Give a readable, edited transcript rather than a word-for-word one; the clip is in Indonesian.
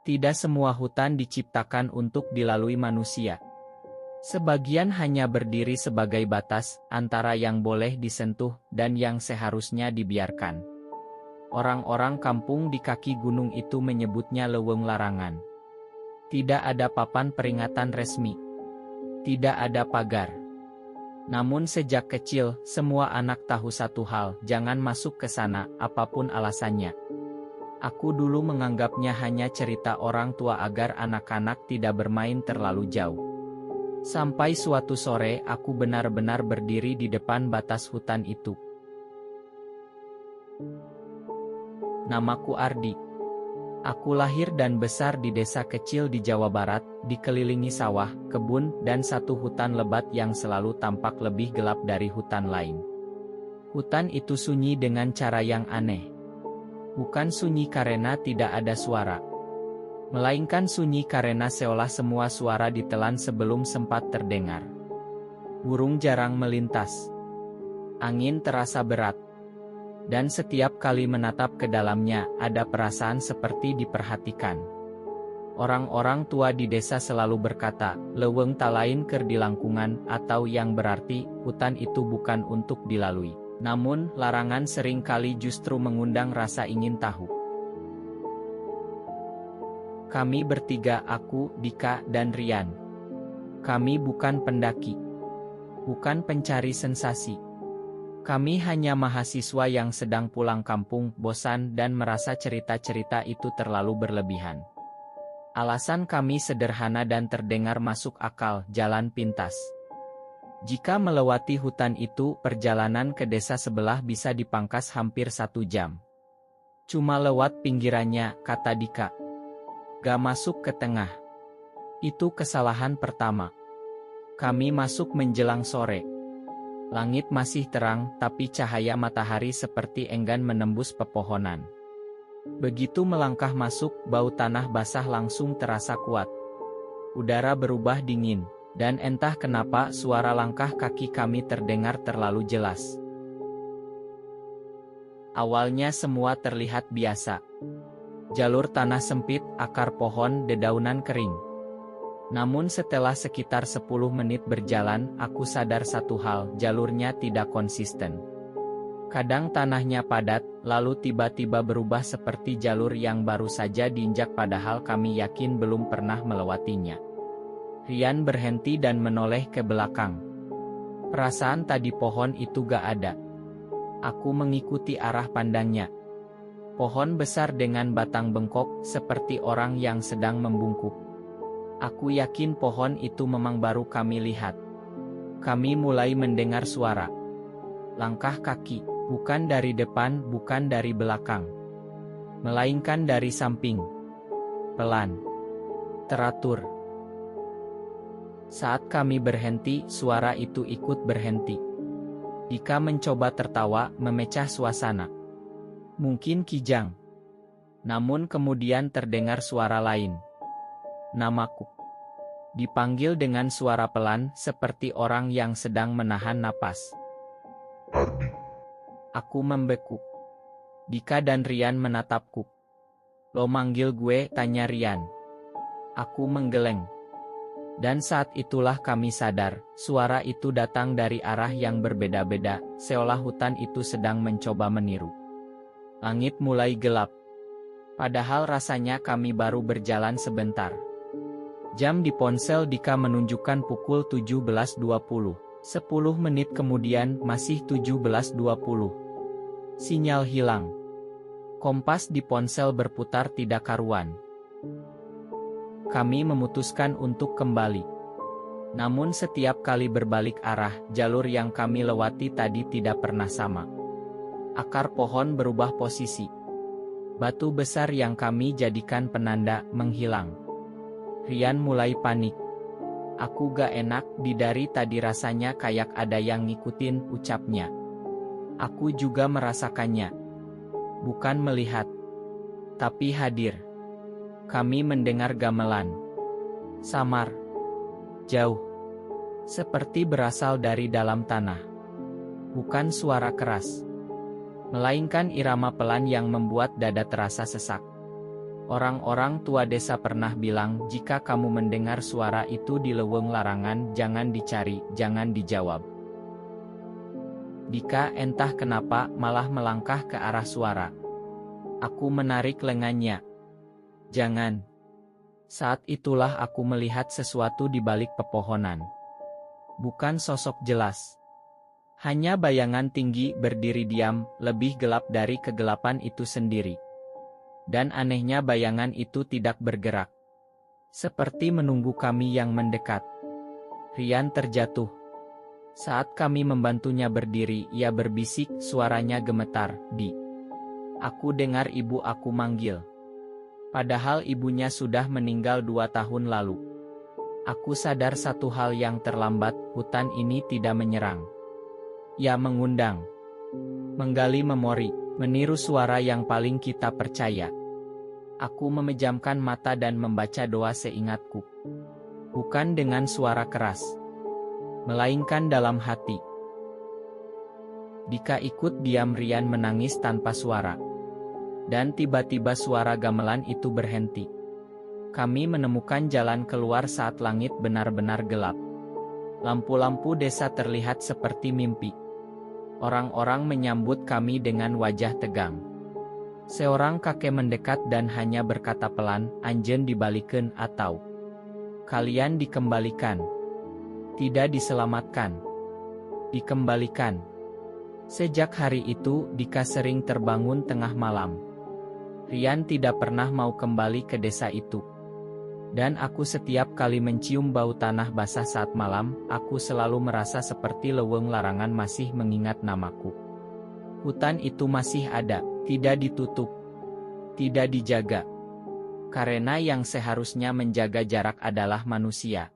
Tidak semua hutan diciptakan untuk dilalui manusia. Sebagian hanya berdiri sebagai batas antara yang boleh disentuh dan yang seharusnya dibiarkan. Orang-orang kampung di kaki gunung itu menyebutnya leuweung larangan. Tidak ada papan peringatan resmi. Tidak ada pagar. Namun sejak kecil, semua anak tahu satu hal, jangan masuk ke sana, apapun alasannya. Aku dulu menganggapnya hanya cerita orang tua agar anak-anak tidak bermain terlalu jauh. Sampai suatu sore aku benar-benar berdiri di depan batas hutan itu. Namaku Ardi. Aku lahir dan besar di desa kecil di Jawa Barat, dikelilingi sawah, kebun, dan satu hutan lebat yang selalu tampak lebih gelap dari hutan lain. Hutan itu sunyi dengan cara yang aneh. Bukan sunyi karena tidak ada suara, melainkan sunyi karena seolah semua suara ditelan sebelum sempat terdengar. Burung jarang melintas. Angin terasa berat. Dan setiap kali menatap ke dalamnya, ada perasaan seperti diperhatikan. Orang-orang tua di desa selalu berkata, leuweung ta lain keur dilangkungan, atau yang berarti, hutan itu bukan untuk dilalui. Namun, larangan sering kali justru mengundang rasa ingin tahu. Kami bertiga, aku, Dika, dan Rian. Kami bukan pendaki. Bukan pencari sensasi. Kami hanya mahasiswa yang sedang pulang kampung, bosan dan merasa cerita-cerita itu terlalu berlebihan. Alasan kami sederhana dan terdengar masuk akal, jalan pintas. Jika melewati hutan itu, perjalanan ke desa sebelah bisa dipangkas hampir 1 jam. Cuma lewat pinggirannya, kata Dika. Gak masuk ke tengah. Itu kesalahan pertama. Kami masuk menjelang sore. Langit masih terang, tapi cahaya matahari seperti enggan menembus pepohonan. Begitu melangkah masuk, bau tanah basah langsung terasa kuat. Udara berubah dingin. Dan entah kenapa suara langkah kaki kami terdengar terlalu jelas. Awalnya semua terlihat biasa. Jalur tanah sempit, akar pohon, dedaunan kering. Namun setelah sekitar 10 menit berjalan, aku sadar satu hal, jalurnya tidak konsisten. Kadang tanahnya padat, lalu tiba-tiba berubah seperti jalur yang baru saja diinjak padahal kami yakin belum pernah melewatinya. Rian berhenti dan menoleh ke belakang. Perasaan tadi pohon itu gak ada. Aku mengikuti arah pandangnya. Pohon besar dengan batang bengkok, seperti orang yang sedang membungkuk. Aku yakin pohon itu memang baru kami lihat. Kami mulai mendengar suara. Langkah kaki, bukan dari depan, bukan dari belakang. Melainkan dari samping. Pelan. Teratur. Saat kami berhenti, suara itu ikut berhenti. Dika mencoba tertawa, memecah suasana. Mungkin kijang. Namun kemudian terdengar suara lain. Namaku. Dipanggil dengan suara pelan, seperti orang yang sedang menahan napas. Ardi. Aku membeku. Dika dan Rian menatapku. Lo manggil gue, tanya Rian. Aku menggeleng. Dan saat itulah kami sadar, suara itu datang dari arah yang berbeda-beda, seolah hutan itu sedang mencoba meniru. Langit mulai gelap. Padahal rasanya kami baru berjalan sebentar. Jam di ponsel Dika menunjukkan pukul 17.20. 10 menit kemudian masih 17.20. Sinyal hilang. Kompas di ponsel berputar tidak karuan. Kami memutuskan untuk kembali. Namun setiap kali berbalik arah, jalur yang kami lewati tadi tidak pernah sama. Akar pohon berubah posisi. Batu besar yang kami jadikan penanda menghilang. Rian mulai panik. Aku gak enak, dari tadi rasanya kayak ada yang ngikutin, ucapnya. Aku juga merasakannya. Bukan melihat, tapi hadir. Kami mendengar gamelan. Samar. Jauh. Seperti berasal dari dalam tanah. Bukan suara keras. Melainkan irama pelan yang membuat dada terasa sesak. Orang-orang tua desa pernah bilang, jika kamu mendengar suara itu di leuweung larangan, jangan dicari, jangan dijawab. Dika entah kenapa malah melangkah ke arah suara. Aku menarik lengannya. Jangan. Saat itulah aku melihat sesuatu di balik pepohonan. Bukan sosok jelas. Hanya bayangan tinggi berdiri diam, lebih gelap dari kegelapan itu sendiri. Dan anehnya bayangan itu tidak bergerak. Seperti menunggu kami yang mendekat. Rian terjatuh. Saat kami membantunya berdiri, ia berbisik, suaranya gemetar, "Di." Aku dengar ibu aku manggil. Padahal ibunya sudah meninggal 2 tahun lalu. Aku sadar satu hal yang terlambat, hutan ini tidak menyerang. Ia mengundang. Menggali memori. Meniru suara yang paling kita percaya. Aku memejamkan mata dan membaca doa seingatku. Bukan dengan suara keras, melainkan dalam hati. Dika ikut diam. Rian menangis tanpa suara. Dan tiba-tiba suara gamelan itu berhenti. Kami menemukan jalan keluar saat langit benar-benar gelap. Lampu-lampu desa terlihat seperti mimpi. Orang-orang menyambut kami dengan wajah tegang. Seorang kakek mendekat dan hanya berkata pelan, "Anjen dibalikin atau kalian dikembalikan." Tidak diselamatkan. Dikembalikan. Sejak hari itu, Dika sering terbangun tengah malam. Rian tidak pernah mau kembali ke desa itu. Dan aku setiap kali mencium bau tanah basah saat malam, aku selalu merasa seperti leuweung larangan masih mengingat namaku. Hutan itu masih ada, tidak ditutup, tidak dijaga. Karena yang seharusnya menjaga jarak adalah manusia.